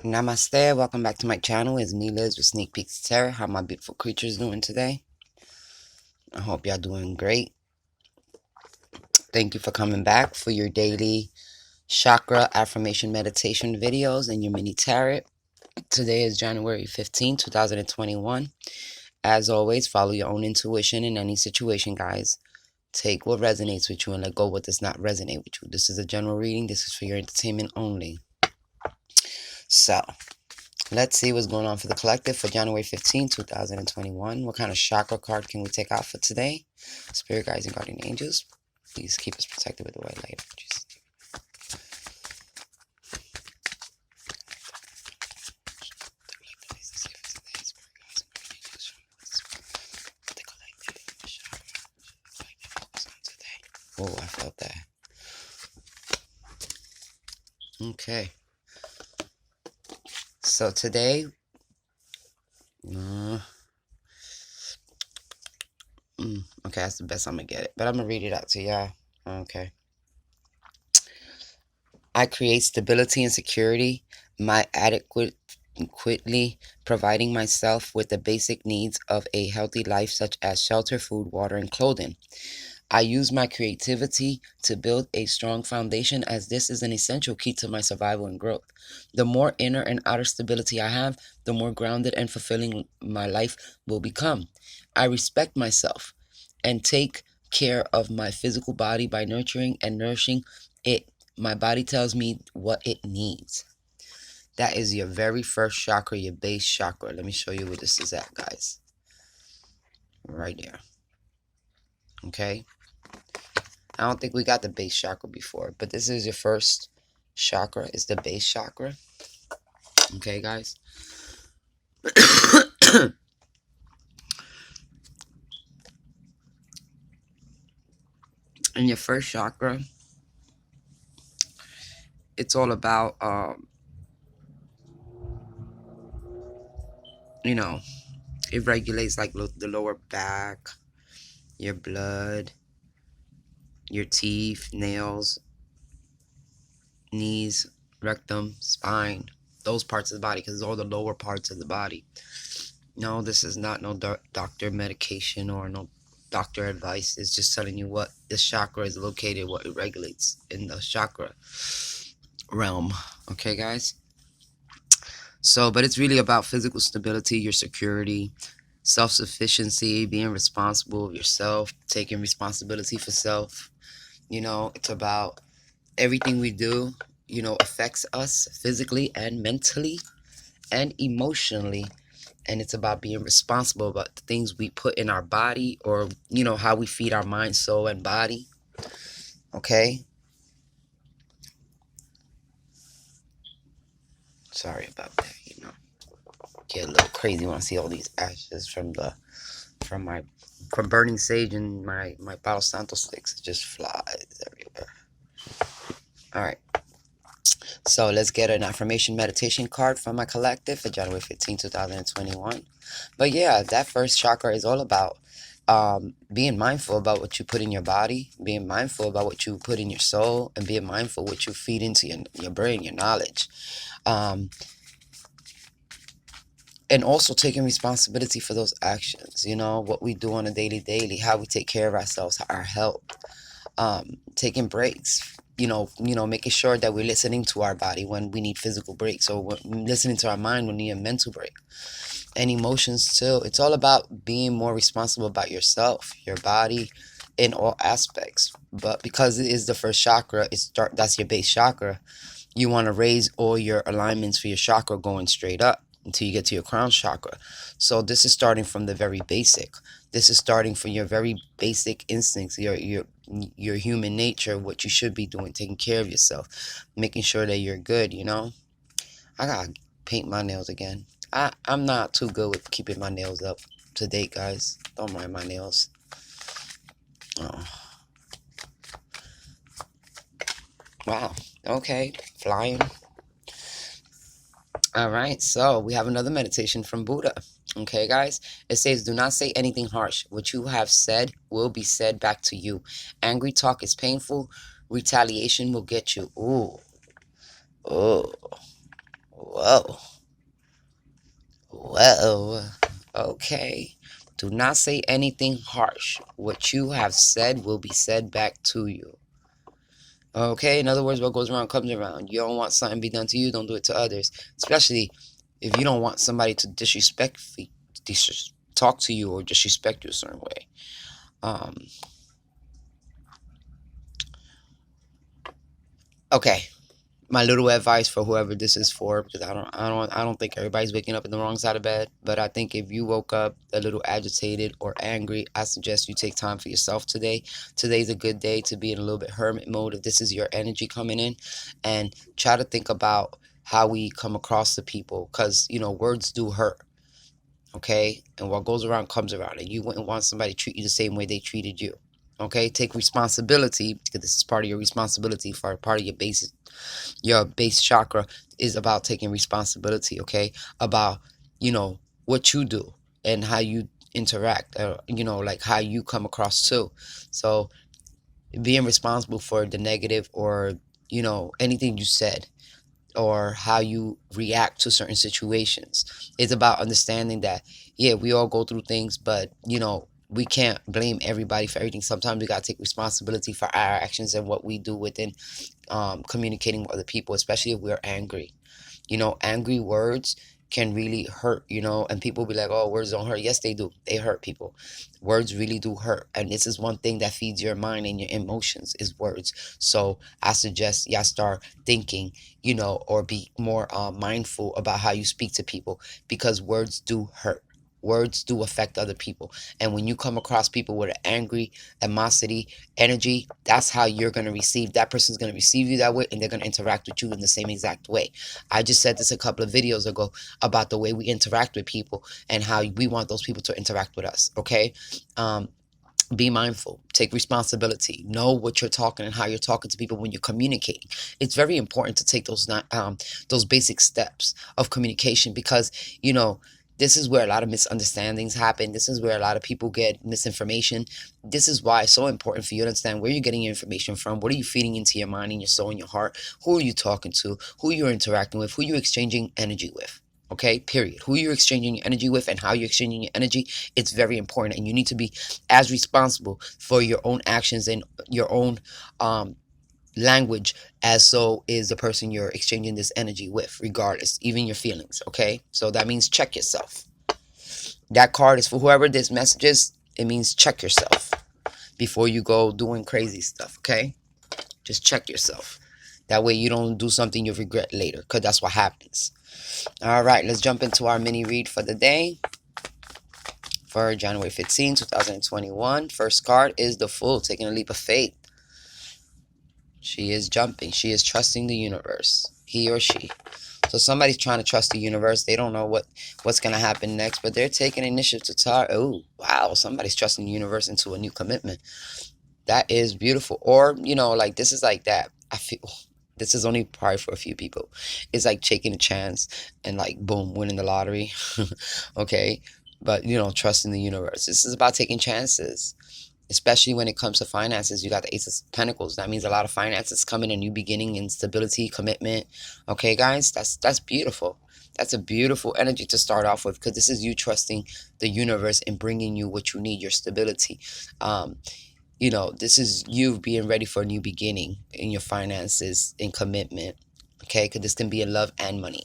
Namaste, welcome back to my channel. It's me, Liz, with Sneak Peeks Tarot. How my beautiful creatures doing today? I hope y'all doing great. Thank you for coming back for your daily chakra affirmation meditation videos and your mini tarot. Today is January 15, 2021. As always, follow your own intuition in any situation, guys. Take what resonates with you and let go what does not resonate with you. This is a general reading. This is for your entertainment only. So, let's see what's going on for the collective for January 15, 2021. What kind of chakra card can we take out for today? Spirit guides and guardian angels, please keep us protected with the white light energies. Oh, I felt that. Okay. So today, okay, that's the best I'm gonna get it, but I'm gonna read it out to y'all. Okay. I create stability and security, my adequately providing myself with the basic needs of a healthy life, such as shelter, food, water, and clothing. I use my creativity to build a strong foundation, as this is an essential key to my survival and growth. The more inner and outer stability I have, the more grounded and fulfilling my life will become. I respect myself and take care of my physical body by nurturing and nourishing it. My body tells me what it needs. That is your very first chakra, your base chakra. Let me show you where this is at, guys. Right there. Okay. I don't think we got the base chakra before, but this is your first chakra. It's the base chakra. Okay, guys. In your first chakra, it's all about, it regulates like the lower back, your blood, your teeth, nails, knees, rectum, spine, those parts of the body, because it's all the lower parts of the body. No, this is not no doctor medication or no doctor advice. It's just telling you what this chakra is located, what it regulates in the chakra realm. Okay, guys? So, but it's really about physical stability, your security, self-sufficiency, being responsible of yourself, taking responsibility for self. It's about everything we do, affects us physically and mentally and emotionally. And it's about being responsible about the things we put in our body, or, how we feed our mind, soul, and body. Okay? Sorry about that, Get a little crazy when I see all these ashes from burning sage and my Palo Santo sticks. It just flies everywhere. Alright. So let's get an affirmation meditation card from my collective for January 15, 2021. But yeah, that first chakra is all about being mindful about what you put in your body, being mindful about what you put in your soul, and being mindful what you feed into your brain, your knowledge. And also taking responsibility for those actions, what we do on a daily, how we take care of ourselves, our health, taking breaks, making sure that we're listening to our body when we need physical breaks, or we're listening to our mind when we need a mental break. And emotions too. It's all about being more responsible about yourself, your body, in all aspects. But because it is the first chakra, that's your base chakra, you want to raise all your alignments for your chakra going straight up until you get to your crown chakra. So this is starting from the very basic. This is starting from your very basic instincts, your human nature, what you should be doing, taking care of yourself, making sure that you're good, I gotta paint my nails again. I'm not too good with keeping my nails up to date, guys. Don't mind my nails. Oh. Wow. Okay. Flying. Alright, so we have another meditation from Buddha. Okay, guys? It says, do not say anything harsh. What you have said will be said back to you. Angry talk is painful. Retaliation will get you. Ooh. Oh. Whoa. Whoa. Okay. Do not say anything harsh. What you have said will be said back to you. Okay? In other words, what goes around comes around. You don't want something to be done to you, don't do it to others. Especially if you don't want somebody to talk to you or disrespect you a certain way. Okay. My little advice for whoever this is for, because I don't think everybody's waking up in the wrong side of bed, but I think if you woke up a little agitated or angry, I suggest you take time for yourself today. Today's a good day to be in a little bit hermit mode if this is your energy coming in, and try to think about how we come across to people, because words do hurt. Okay, and what goes around comes around, and you wouldn't want somebody to treat you the same way they treated you. Okay, take responsibility, because this is part of your responsibility for part of your base chakra is about taking responsibility. Okay, about what you do and how you interact, like how you come across too. So being responsible for the negative, or anything you said, or how you react to certain situations. It's about understanding that, yeah, we all go through things, but we can't blame everybody for everything. Sometimes we got to take responsibility for our actions and what we do within communicating with other people, especially if we're angry. Angry words can really hurt, and people be like, oh, words don't hurt. Yes, they do. They hurt people. Words really do hurt. And this is one thing that feeds your mind and your emotions is words. So I suggest y'all start thinking, or be more mindful about how you speak to people, because words do hurt. Words do affect other people. And when you come across people with an angry, animosity, energy, that's how you're going to receive. That person's going to receive you that way, and they're going to interact with you in the same exact way. I just said this a couple of videos ago about the way we interact with people and how we want those people to interact with us. Okay? Be mindful, take responsibility, know what you're talking and how you're talking to people when you're communicating. It's very important to take those basic steps of communication, because this is where a lot of misunderstandings happen. This is where a lot of people get misinformation. This is why it's so important for you to understand where you're getting your information from. What are you feeding into your mind and your soul and your heart? Who are you talking to? Who you're interacting with? Who you're exchanging energy with? Okay, period. Who you're exchanging your energy with and how you're exchanging your energy, it's very important. And you need to be as responsible for your own actions and your own language as so is the person you're exchanging this energy with, regardless, even your feelings. Okay, so that means check yourself. That card is for whoever this message is. It means check yourself before you go doing crazy stuff. Okay, just check yourself. That way you don't do something you regret later, because that's what happens. All right, let's jump into our mini read for the day for January 15, 2021. First card is the Fool, taking a leap of faith. She is jumping. She is trusting the universe. He or she. So somebody's trying to trust the universe. They don't know what's going to happen next, but they're taking initiative to talk. Oh, wow. Somebody's trusting the universe into a new commitment. That is beautiful. Or, like this is like that. I feel this is only probably for a few people. It's like taking a chance and like, boom, winning the lottery. Okay. But, trusting the universe. This is about taking chances. Especially when it comes to finances. You got the Ace of Pentacles. That means a lot of finances coming, a new beginning and stability, commitment. Okay, guys, that's beautiful. That's a beautiful energy to start off with, because this is you trusting the universe and bringing you what you need, your stability. This is you being ready for a new beginning in your finances and commitment. Okay, because this can be in love and money.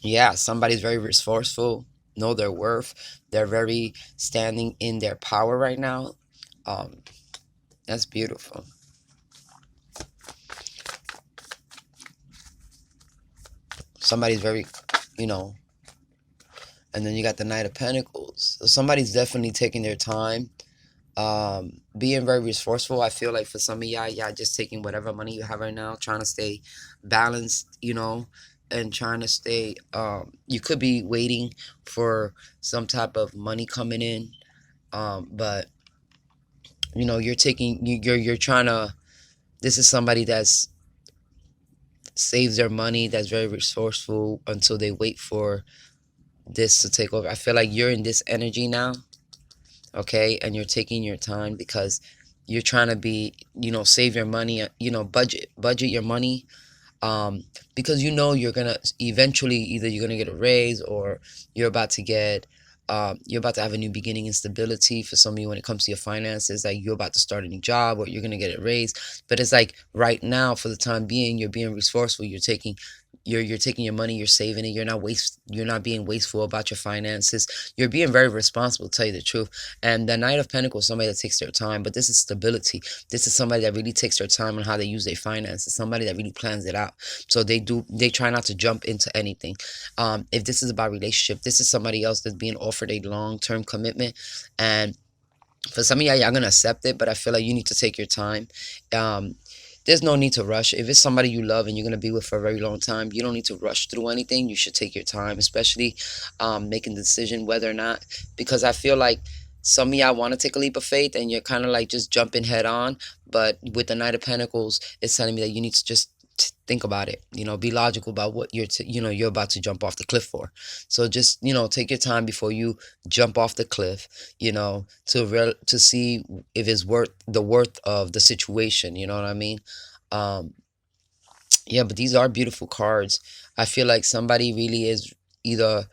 Yeah, somebody's very resourceful, know their worth. They're very standing in their power right now. That's beautiful. Somebody's very, and then you got the Knight of Pentacles. So somebody's definitely taking their time, being very resourceful. I feel like for some of y'all just taking whatever money you have right now, trying to stay balanced, and trying to stay, you could be waiting for some type of money coming in, but you're trying to, this is somebody that's saves their money, that's very resourceful until they wait for this to take over. I feel like you're in this energy now, okay, and you're taking your time, because You're trying to be, save your money, budget your money, because you're gonna eventually, either you're gonna get a raise, or you're about to get you're about to have a new beginning and stability. For some of you, when it comes to your finances, like, you're about to start a new job, or you're gonna get a raise. But it's like, right now, for the time being, you're being resourceful. You're taking your money, you're saving it. You're not being wasteful about your finances. You're being very responsible, to tell you the truth. And the Knight of Pentacles, somebody that takes their time, but this is stability. This is somebody that really takes their time on how they use their finances, somebody that really plans it out. So they try not to jump into anything. If this is about relationship, this is somebody else that's being offered a long-term commitment. And for some of y'all gonna accept it, but I feel like you need to take your time. There's no need to rush. If it's somebody you love and you're gonna be with for a very long time, you don't need to rush through anything. You should take your time, especially making the decision whether or not, because I feel like some of y'all want to take a leap of faith and you're kind of like just jumping head on. But with the Knight of Pentacles, it's telling me that you need to just think about it. Be logical about what you're about to jump off the cliff for. So just take your time before you jump off the cliff, to see if it's worth of the situation. You know what I mean? Yeah, but these are beautiful cards. I feel like somebody really is either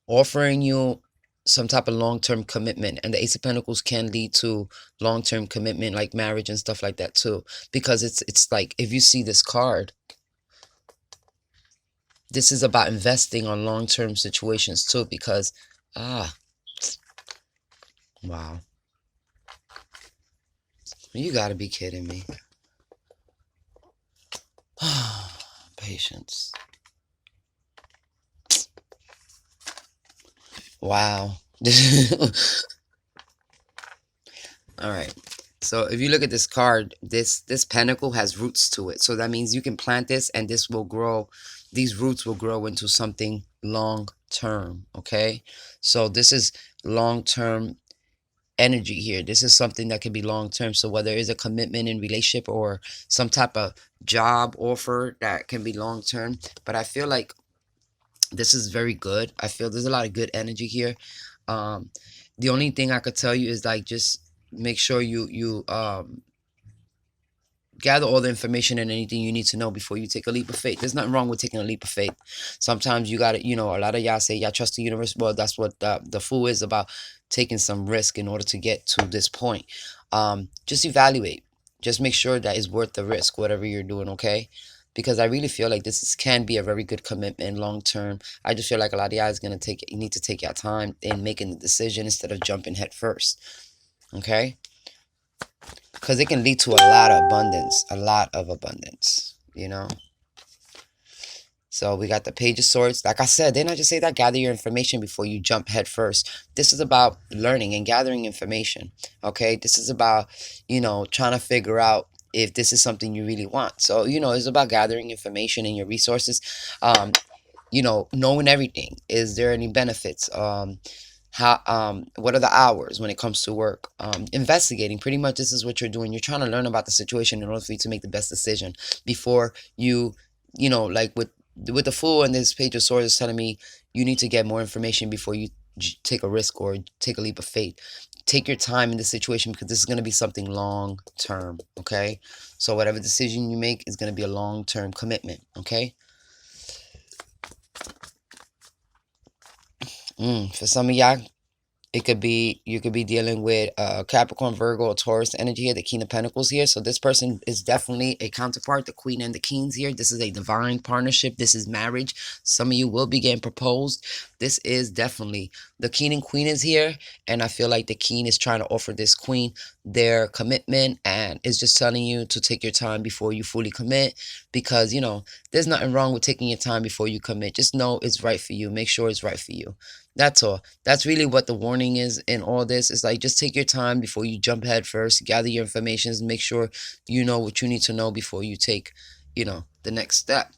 offering you some type of long-term commitment, and the Ace of Pentacles can lead to long-term commitment, like marriage and stuff like that too. Because it's like, if you see this card, this is about investing on long-term situations too. Because wow, you gotta be kidding me. Patience. Wow. All right. So if you look at this card, this pentacle has roots to it. So that means you can plant this and this will grow. These roots will grow into something long term. Okay. So this is long term energy here. This is something that can be long term. So whether it's a commitment in relationship or some type of job offer that can be long term. But I feel like this is very good. I feel there's a lot of good energy here. The only thing I could tell you is, like, just make sure you gather all the information and anything you need to know before you take a leap of faith. There's nothing wrong with taking a leap of faith. Sometimes you gotta, a lot of y'all say y'all trust the universe. Well, that's what the Fool is about, taking some risk in order to get to this point. Just evaluate. Just make sure that it's worth the risk, whatever you're doing, okay? Because I really feel like can be a very good commitment long term. I just feel like a lot of y'all you need to take your time in making the decision instead of jumping head first, okay? Because it can lead to a lot of abundance, So we got the Page of Swords. Like I said, didn't I just say that? Gather your information before you jump head first. This is about learning and gathering information, okay? This is about, trying to figure out if this is something you really want. So, it's about gathering information and your resources. Knowing everything. Is there any benefits? What are the hours when it comes to work? Investigating. Pretty much this is what you're doing. You're trying to learn about the situation in order for you to make the best decision before you, like with the Fool and this Page of Swords is telling me you need to get more information before you take a risk or take a leap of faith. Take your time in this situation, because this is going to be something long term, okay? So whatever decision you make is going to be a long term commitment, okay? For some of y'all, you could be dealing with Capricorn, Virgo, or Taurus energy here, the King of Pentacles here. So this person is definitely a counterpart, the Queen and the Kings here. This is a divine partnership. This is marriage. Some of you will be getting proposed. This is definitely, the King and Queen is here. And I feel like the King is trying to offer this Queen their commitment, and is just telling you to take your time before you fully commit. Because, there's nothing wrong with taking your time before you commit. Just know it's right for you. Make sure it's right for you. That's all. That's really what the warning is in all this. It's like, just take your time before you jump head first. Gather your information. Make sure you know what you need to know before you take, the next step.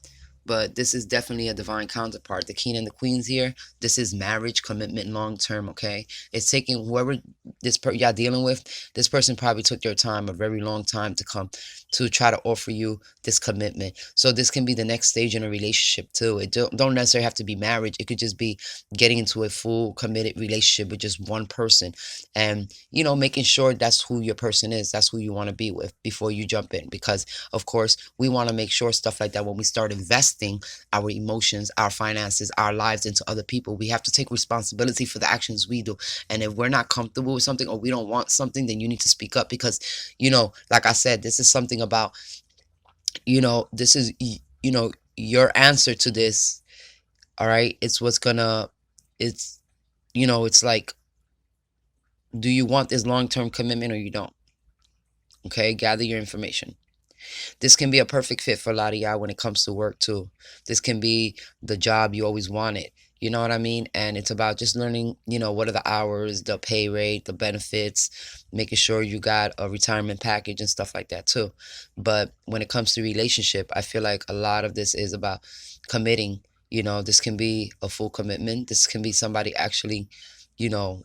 but this is definitely a divine counterpart. The king and the queens here, this is marriage, commitment, long term, okay? It's taking whoever y'all dealing with, this person probably took their time, a very long time to come to try to offer you this commitment. So this can be the next stage in a relationship too. It don't necessarily have to be marriage. It could just be getting into a full committed relationship with just one person, and making sure that's who your person is, that's who you want to be with before you jump in, because of course we want to make sure stuff like that when we start investing our emotions, our finances, our lives into other people, we have to take responsibility for the actions we do. And if we're not comfortable with something or we don't want something, then you need to speak up, because like I said, this is something about, this is your answer to this. All right, it's what's gonna, it's it's like, do you want this long-term commitment or you don't? Okay, gather your information. This can be a perfect fit for a lot of y'all when it comes to work too. This can be the job you always wanted. You know what I mean? And it's about just learning, what are the hours, the pay rate, the benefits, making sure you got a retirement package and stuff like that too. But when it comes to relationship, I feel like a lot of this is about committing. This can be a full commitment. This can be somebody actually, you know,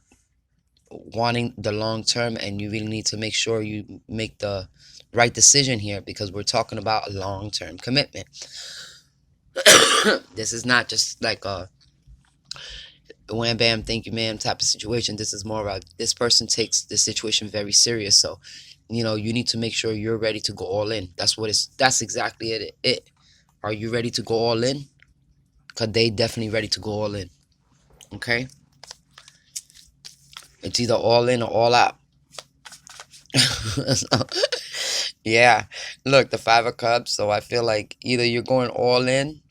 wanting the long term, and you really need to make sure you make the right decision here, because we're talking about a long term commitment. This is not just like a wham bam thank you ma'am type of situation. This is more about, this person takes this situation very serious. So you need to make sure you're ready to go all in. That's exactly it. Are you ready to go all in? Because they definitely ready to go all in. Okay, it's either all in or all out. So, yeah, look, the Five of Cups. So I feel like either you're going all in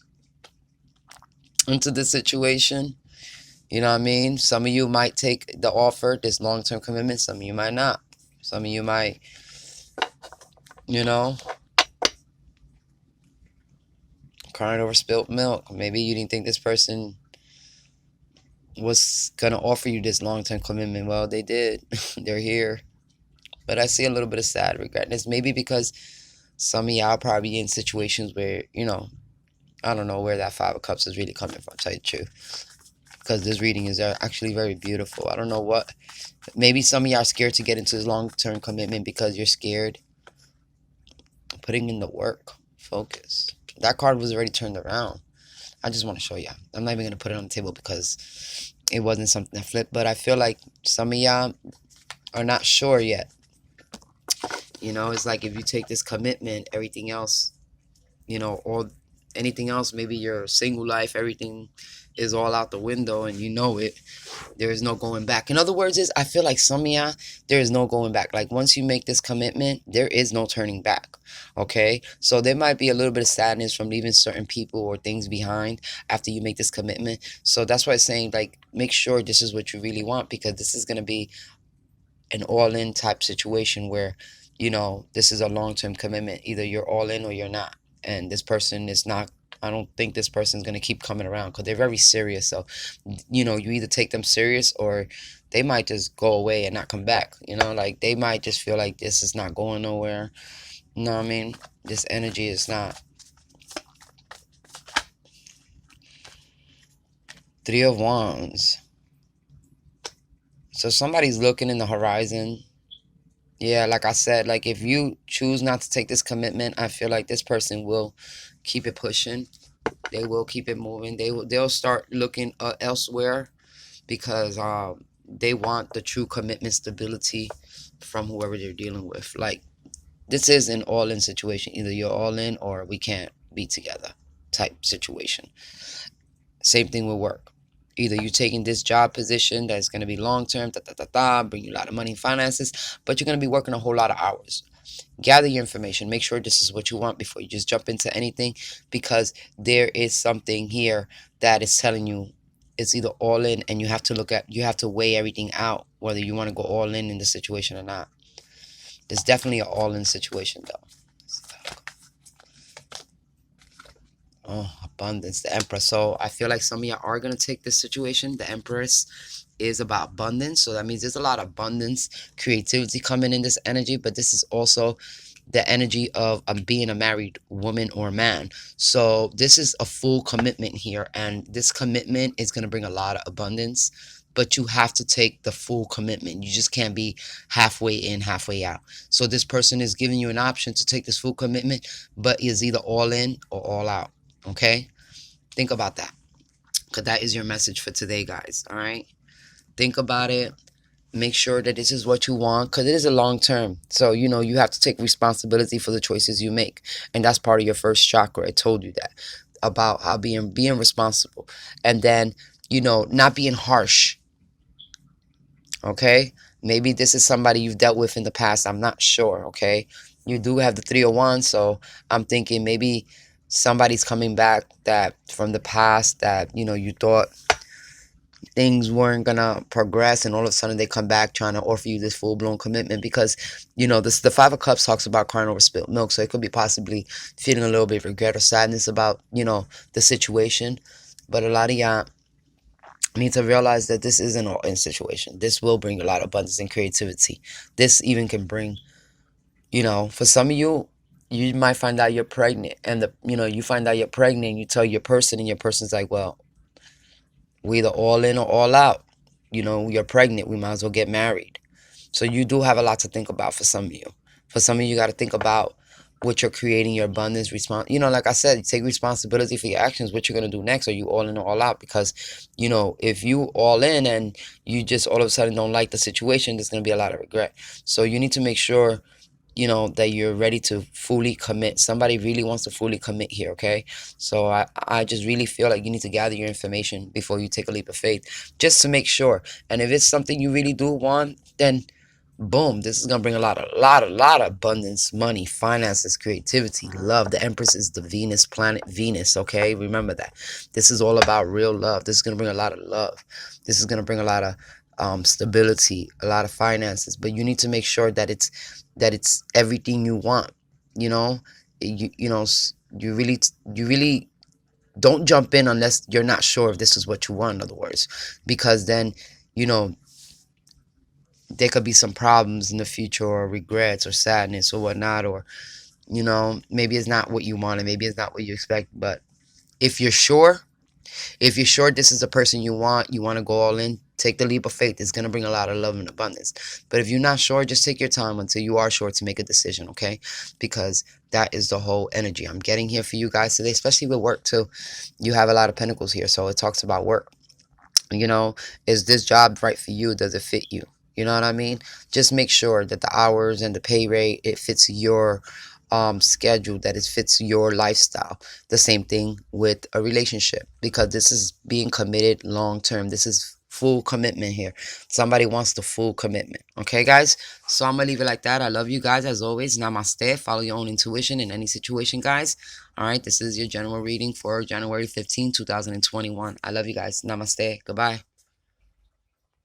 into this situation. You know what I mean? Some of you might take the offer, this long-term commitment. Some of you might not. Some of you might, crying over spilt milk. Maybe you didn't think this person was going to offer you this long-term commitment. Well, they did. They're here. But I see a little bit of sad regretness. Maybe because some of y'all probably in situations where, I don't know where that Five of Cups is really coming from, to tell you the truth. Because this reading is actually very beautiful. I don't know what. Maybe some of y'all are scared to get into this long-term commitment because you're scared. Putting in the work. Focus. That card was already turned around. I just want to show y'all. I'm not even going to put it on the table because it wasn't something that flipped. But I feel like some of y'all are not sure yet. It's like if you take this commitment, everything else, or anything else, maybe your single life, everything is all out the window and it. There is no going back. In other words, I feel like some of y'all, there is no going back. Like once you make this commitment, there is no turning back. Okay, so there might be a little bit of sadness from leaving certain people or things behind after you make this commitment. So that's why I'm saying, like, make sure this is what you really want, because this is going to be an all-in type situation where this is a long-term commitment. Either you're all in or you're not, and this person is not. I don't think this person's going to keep coming around because they're very serious. So you either take them serious or they might just go away and not come back. Like they might just feel like this is not going nowhere. You know what I mean? This energy is not. Three of Wands. So somebody's looking in the horizon. Yeah, like I said, like if you choose not to take this commitment, I feel like this person will keep it pushing. They will keep it moving. They'll start looking elsewhere, because they want the true commitment stability from whoever they're dealing with. Like this is an all-in situation. Either you're all in or we can't be together type situation. Same thing with work. Either you're taking this job position that's going to be long-term, bring you a lot of money and finances, but you're going to be working a whole lot of hours. Gather your information. Make sure this is what you want before you just jump into anything, because there is something here that is telling you it's either all in, and you have to weigh everything out, whether you want to go all in the situation or not. It's definitely an all-in situation, though. Oh, abundance, the Emperor. So I feel like some of y'all are going to take this situation. The Empress is about abundance. So that means there's a lot of abundance, creativity coming in this energy. But this is also the energy of being a married woman or man. So this is a full commitment here, and this commitment is going to bring a lot of abundance, but you have to take the full commitment. You just can't be halfway in, halfway out. So this person is giving you an option to take this full commitment, but is either all in or all out. Okay, think about that, because that is your message for today, guys. All right, think about it. Make sure that this is what you want, because it is a long term. So, you have to take responsibility for the choices you make. And that's part of your first chakra. I told you that, about how being responsible. And then, not being harsh. Okay? Maybe this is somebody you've dealt with in the past. I'm not sure. Okay? You do have the 301. So I'm thinking maybe somebody's coming back that from the past that, you thought things weren't gonna progress, and all of a sudden they come back trying to offer you this full-blown commitment, because the 5 of Cups talks about crying over spilled milk. So it could be possibly feeling a little bit of regret or sadness about the situation. But a lot of y'all need to realize that this isn't an all-in situation. This will bring a lot of abundance and creativity. This even can bring, for some of you, you might find out you're pregnant, and you find out you're pregnant, you tell your person, and your person's like, well, we either all in or all out. You're pregnant, we might as well get married. So you do have a lot to think about for some of you. For some of you, got to think about what you're creating, your abundance response. Like I said, take responsibility for your actions, what you're going to do next. Are you all in or all out? Because, if you all in and you just all of a sudden don't like the situation, there's going to be a lot of regret. So you need to make sure that you're ready to fully commit. Somebody really wants to fully commit here, okay? So I just really feel like you need to gather your information before you take a leap of faith, just to make sure. And if it's something you really do want, then boom, this is gonna bring a lot of abundance, money, finances, creativity, love. The Empress is the Venus planet, Venus, okay? Remember that. This is all about real love. This is gonna bring a lot of love. This is gonna bring a lot of stability, a lot of finances. But you need to make sure that it's everything you want. You really don't jump in unless you're not sure if this is what you want, in other words, because then there could be some problems in the future, or regrets or sadness or whatnot, or maybe it's not what you want, and maybe it's not what you expect. But if you're sure this is the person you want to go all in, take the leap of faith. It's going to bring a lot of love and abundance. But if you're not sure, just take your time until you are sure to make a decision, okay? Because that is the whole energy I'm getting here for you guys today, especially with work too. You have a lot of pentacles here, so it talks about work. Is this job right for you? Does it fit you? You know what I mean? Just make sure that the hours and the pay rate, it fits your schedule, that it fits your lifestyle. The same thing with a relationship, because this is being committed long term. This is full commitment here. Somebody wants the full commitment. Okay, guys? So I'm going to leave it like that. I love you guys as always. Namaste. Follow your own intuition in any situation, guys. All right, this is your general reading for January 15, 2021. I love you guys. Namaste. Goodbye.